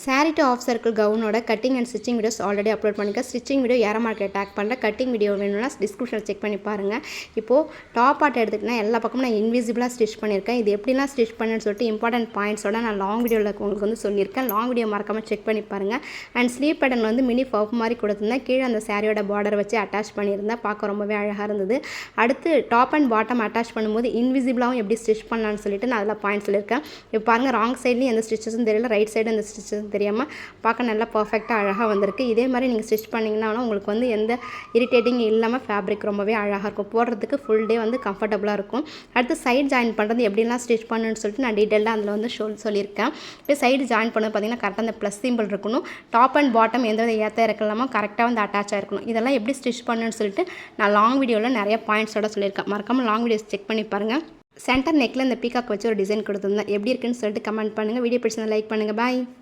Sorry to half circle கவுனோட cutting and stitching videos already upload பண்ணியிருக்கேன். Stitching video ஏற market tag பண்ணுறேன். Cutting video வேணும்னா டிஸ்கிரிப்ஷனில் செக் பண்ணி பாருங்கள். இப்போது டாப் பார்ட் எடுத்துக்கிட்டா எல்லா பக்கமும் நான் இன்விசிபிளாக ஸ்டிச் பண்ணியிருக்கேன். இது எப்படிலாம் ஸ்டிச் பண்ணுன்னு சொல்லிட்டு இம்பார்ட்டன்ட் பாயிண்ட்ஸோட நான் லாங் வீடியோவில் உங்களுக்கு வந்து சொல்லியிருக்கேன். லாங் வீடியோ மறக்காமல் செக் பண்ணி பாருங்கள். அண்ட் ஸ்லீவ் பேட்டர்ன் வந்து மினி பஃப் மாதிரி கொடுத்துருந்தேன். கீழே அந்த சாரியோட பார்டர் வச்சு அட்டாச் பண்ணியிருந்தேன். பார்க்க ரொம்பவே அழகாக இருந்தது. அடுத்து டாப் அண்ட் பாட்டம் அட்டாச் பண்ணும்போது இன்விசிபிளாகவும் எப்படி ஸ்டிச் பண்ணலான்னு சொல்லிட்டு நான் அதில் பாயிண்ட் சொல்லியிருக்கேன். இப்போ பாருங்கள், ராங் சைட்லேயும் எந்த ஸ்டிச்சஸும் தெரியல, ரைட் சைடு எந்த ஸ்டிச்சஸும் தெரியாமல் பார்க்க நல்லா பர்ஃபெக்டாக அழகாக வந்திருக்கு. இதே மாதிரி நீங்கள் ஸ்டிச் பண்ணிங்கனாலும் உங்களுக்கு வந்து எந்த இரிட்டேட்டிங் இல்லாமல் ஃபேப்ரிக் ரொம்பவே அழகாக இருக்கும். போடுறதுக்கு ஃபுல் டே வந்து கம்ஃபர்டபுளாக இருக்கும். அடுத்து சைடு ஜாயின் பண்ணுறது எப்படிலாம் ஸ்டிச் பண்ணணும்னு சொல்லிட்டு நான் டீட்டெயிலாக அதில் வந்து சொல்லியிருக்கேன். இப்போ சைடு ஜாயின் பண்ணது பார்த்திங்கன்னா கரெக்டாக அந்த ப்ளஸ் சிம்பிள் இருக்கணும். டாப் அண்ட் பாட்டம் எந்த வித ஏற்ற இருக்கலாமல் கரெக்டாக வந்து அட்டாச் ஆகிருக்கணும். இதெல்லாம் எப்படி ஸ்டிச் பண்ணணும்னு சொல்லிட்டு நான் லாங் வீடியோவில் நிறைய பாயிண்ட்ஸோட சொல்லியிருக்கேன். மறக்காமல் லாங் வீடியோஸ் செக் பண்ணி பாருங்கள். சென்டர் நெக்கில் இந்த பீகாக் வச்சு ஒரு டிசைன் கொடுத்துருந்தேன். எப்படி இருக்குன்னு சொல்லிட்டு கமெண்ட் பண்ணுங்கள். வீடியோ பிடிச்சிருந்தா லைக் பண்ணுங்கள். பாய்.